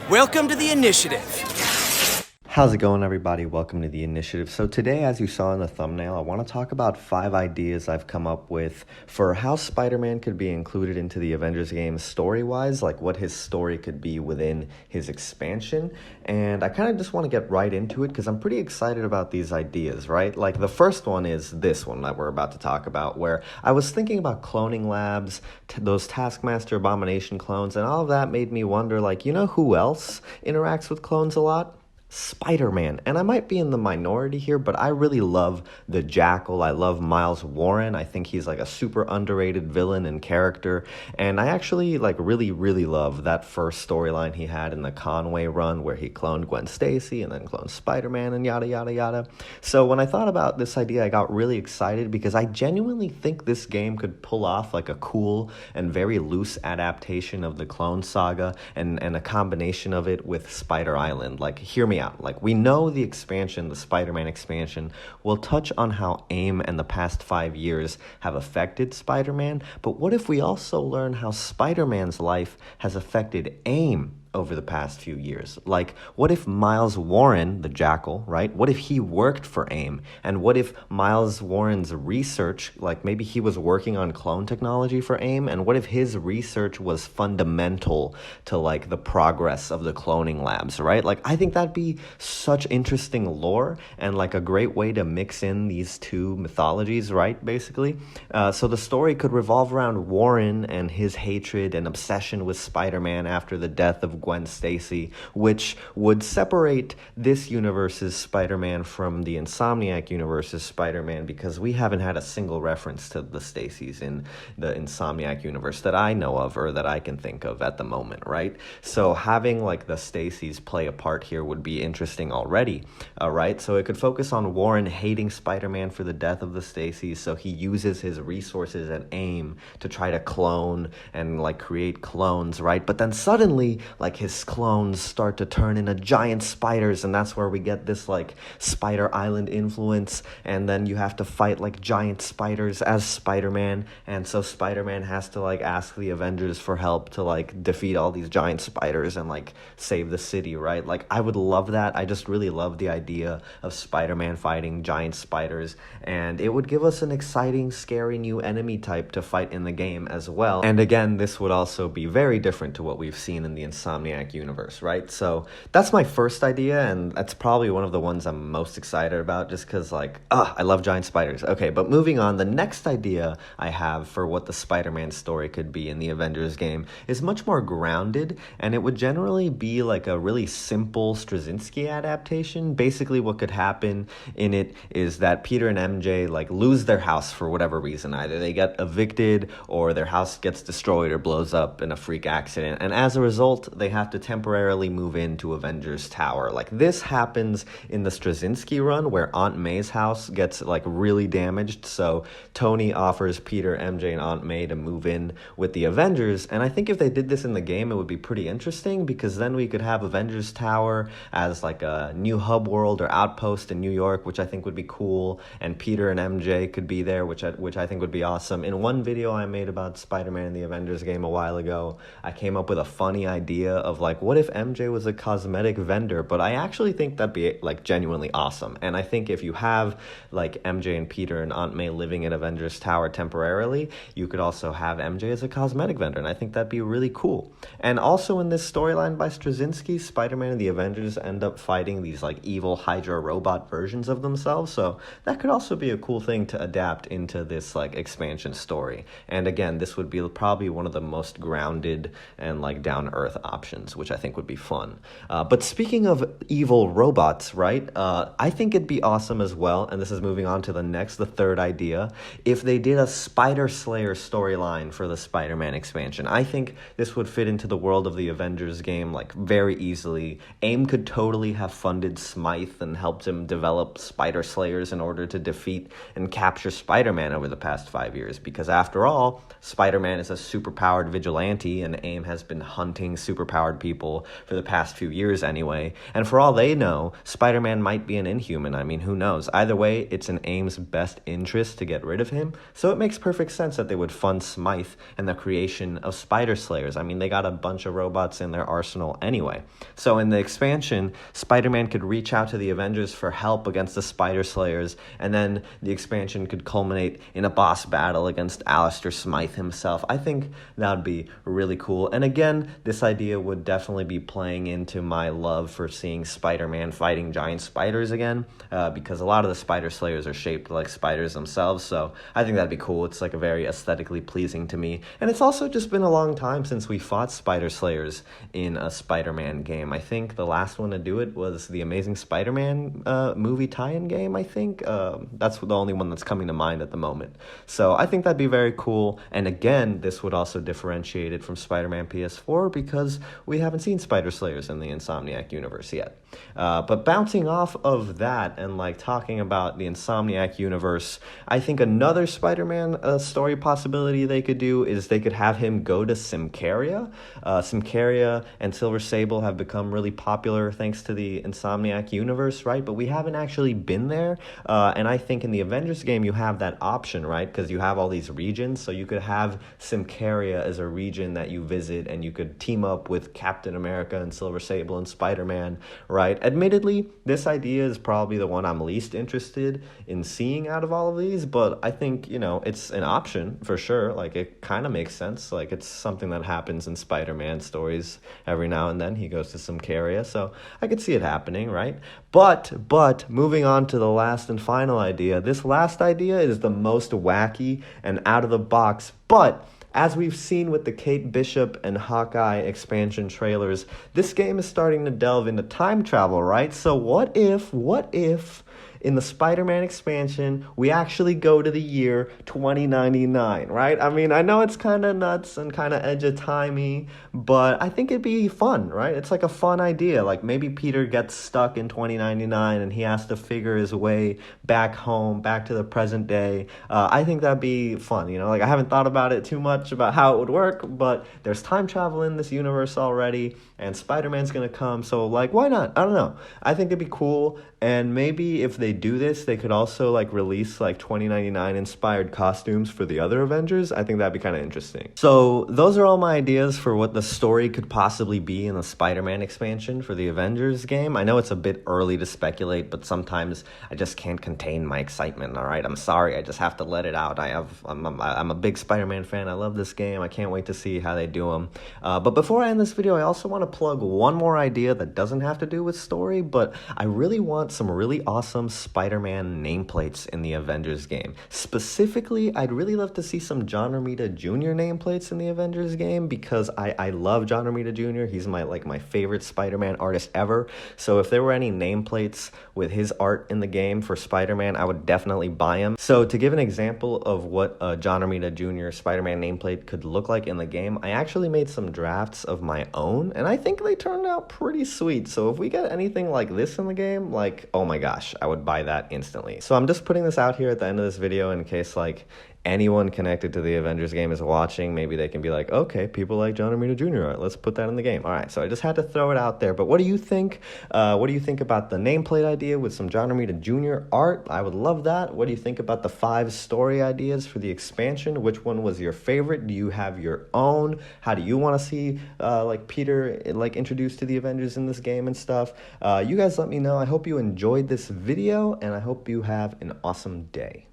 Welcome to the initiative. How's it going, everybody? Welcome to the initiative. So today, as you saw in the thumbnail, I want to talk about 5 ideas I've come up with for how Spider-Man could be included into the Avengers game story-wise, like what his story could be within his expansion. And I kind of just want to get right into it because I'm pretty excited about these ideas, right? Like the first one is this one that we're about to talk about, where I was thinking about cloning labs, those Taskmaster Abomination clones, and all of that made me wonder, like, you know who else interacts with clones a lot? Spider-Man. And I might be in the minority here, but I really love the Jackal. I love Miles Warren. I think he's like a super underrated villain and character. And I actually really love that first storyline he had in the Conway run where he cloned Gwen Stacy and then cloned Spider-Man and yada yada yada. So when I thought about this idea, I got really excited because I genuinely think this game could pull off like a cool and very loose adaptation of the Clone Saga and a combination of it with Spider Island. Like, hear me out. Like, we know the expansion, the Spider-Man expansion, will touch on how AIM and the past 5 years have affected Spider-Man, but what if we also learn how Spider-Man's life has affected AIM over the past few years? Like, what if Miles Warren, the Jackal, right? What if he worked for AIM? And what if Miles Warren's research, like maybe he was working on clone technology for AIM, and what if his research was fundamental to like the progress of the cloning labs, right? Like, I think that'd be such interesting lore and like a great way to mix in these two mythologies, right? Basically. So the story could revolve around Warren and his hatred and obsession with Spider-Man after the death of Gwen Stacy, which would separate this universe's Spider-Man from the Insomniac universe's Spider-Man, because we haven't had a single reference to the Stacys in the Insomniac universe that I know of or that I can think of at the moment, right? So having like the Stacys play a part here would be interesting already, right? So it could focus on Warren hating Spider-Man for the death of the Stacys, so he uses his resources at AIM to try to clone and like create clones, right? But then suddenly, like, his clones start to turn into giant spiders, and that's where we get this like Spider Island influence, and then you have to fight like giant spiders as Spider-Man, and so Spider-Man has to like ask the Avengers for help to like defeat all these giant spiders and like save the city, right? Like, I would love that. I just really love the idea of Spider-Man fighting giant spiders, and it would give us an exciting, scary new enemy type to fight in the game as well. And again, this would also be very different to what we've seen in the Insomniac universe, right? So that's my first idea, and that's probably one of the ones I'm most excited about just because, like, I love giant spiders. Okay, but moving on, the next idea I have for what the Spider-Man story could be in the Avengers game is much more grounded, and it would generally be like a really simple Straczynski adaptation. Basically, what could happen in it is that Peter and MJ like lose their house for whatever reason. Either they get evicted or their house gets destroyed or blows up in a freak accident, and as a result, they have to temporarily move into Avengers Tower. Like, this happens in the Straczynski run where Aunt May's house gets like really damaged, so Tony offers Peter, MJ, and Aunt May to move in with the Avengers, and I think if they did this in the game, it would be pretty interesting because then we could have Avengers Tower as like a new hub world or outpost in New York, which I think would be cool, and Peter and MJ could be there, which I think would be awesome. In one video I made about Spider-Man in the Avengers game a while ago, I came up with a funny idea of like, what if MJ was a cosmetic vendor? But I actually think that'd be like genuinely awesome. And I think if you have like MJ and Peter and Aunt May living in Avengers Tower temporarily, you could also have MJ as a cosmetic vendor, and I think that'd be really cool. And also in this storyline by Straczynski, Spider-Man and the Avengers end up fighting these like evil Hydra robot versions of themselves, so that could also be a cool thing to adapt into this like expansion story. And again, this would be probably one of the most grounded and like down-to-earth options, which I think would be fun. But speaking of evil robots, right, I think it'd be awesome as well, and this is moving on to the third idea, if they did a Spider Slayer storyline for the Spider-Man expansion. I think this would fit into the world of the Avengers game like very easily. AIM could totally have funded Smythe and helped him develop Spider Slayers in order to defeat and capture Spider-Man over the past 5 years, because after all, Spider-Man is a superpowered vigilante, and AIM has been hunting superpowered superpowered people for the past few years anyway. And for all they know, Spider-Man might be an Inhuman. I mean, who knows? Either way, it's in AIM's best interest to get rid of him, so it makes perfect sense that they would fund Smythe and the creation of Spider Slayers. I mean, they got a bunch of robots in their arsenal anyway. So in the expansion, Spider-Man could reach out to the Avengers for help against the Spider Slayers, and then the expansion could culminate in a boss battle against Alistair Smythe himself. I think that would be really cool. And again, this idea would definitely be playing into my love for seeing Spider-Man fighting giant spiders again, because a lot of the Spider Slayers are shaped like spiders themselves, so I think that'd be cool. It's like a very aesthetically pleasing to me. And it's also just been a long time since we fought Spider Slayers in a Spider-Man game. I think the last one to do it was the Amazing Spider-Man movie tie-in game, I think. That's the only one that's coming to mind at the moment. So I think that'd be very cool. And again, this would also differentiate it from Spider-Man PS4 because we haven't seen Spider Slayers in the Insomniac universe yet. But bouncing off of that and like talking about the Insomniac universe, I think another Spider-Man story possibility they could do is they could have him go to Symkaria. Symkaria and Silver Sable have become really popular thanks to the Insomniac universe, right? But we haven't actually been there. And I think in the Avengers game, you have that option, right? Because you have all these regions. So you could have Symkaria as a region that you visit, and you could team up with Captain America and Silver Sable and Spider-Man, right? Admittedly, this idea is probably the one I'm least interested in seeing out of all of these, but I think, you know, it's an option for sure. Like, it kind of makes sense. Like, it's something that happens in Spider-Man stories every now and then. He goes to Symkaria, so I could see it happening, right? But moving on to the last and final idea. This last idea is the most wacky and out of the box, but as we've seen with the Kate Bishop and Hawkeye expansion trailers, this game is starting to delve into time travel, right? So what if in the Spider-Man expansion, we actually go to the year 2099, right? I mean, I know it's kind of nuts and kind of edge-of-timey, but I think it'd be fun, right? It's like a fun idea. Like, maybe Peter gets stuck in 2099 and he has to figure his way back home, back to the present day. I think that'd be fun, you know? Like, I haven't thought about it too much about how it would work, but there's time travel in this universe already, and Spider-Man's gonna come, so, like, why not? I don't know. I think it'd be cool, and maybe if they do this, they could also like release like 2099 inspired costumes for the other Avengers. I think that'd be kind of interesting. So those are all my ideas for what the story could possibly be in the Spider-Man expansion for the Avengers game. I know it's a bit early to speculate, but sometimes I just can't contain my excitement. All right, I'm sorry, I just have to let it out. I'm a big Spider-Man fan. I love this game. I can't wait to see how they do them. But before I end this video, I also want to plug one more idea that doesn't have to do with story, but I really want some really awesome Spider-Man nameplates in the Avengers game. Specifically, I'd really love to see some John Romita Jr. nameplates in the Avengers game because I love John Romita Jr. He's my favorite Spider-Man artist ever. So if there were any nameplates with his art in the game for Spider-Man, I would definitely buy them. So to give an example of what a John Romita Jr. Spider-Man nameplate could look like in the game, I actually made some drafts of my own, and I think they turned out pretty sweet. So if we get anything like this in the game, like, oh my gosh, I would buy that instantly. So I'm just putting this out here at the end of this video in case like anyone connected to the Avengers game is watching. Maybe they can be like, okay, people like John Romita Jr. art. Let's put that in the game. All right, so I just had to throw it out there. But what do you think? What do you think about the nameplate idea with some John Romita Jr. art? I would love that. What do you think about the 5 story ideas for the expansion? Which one was your favorite? Do you have your own? How do you want to see like Peter like introduced to the Avengers in this game and stuff? You guys let me know. I hope you enjoyed this video, and I hope you have an awesome day.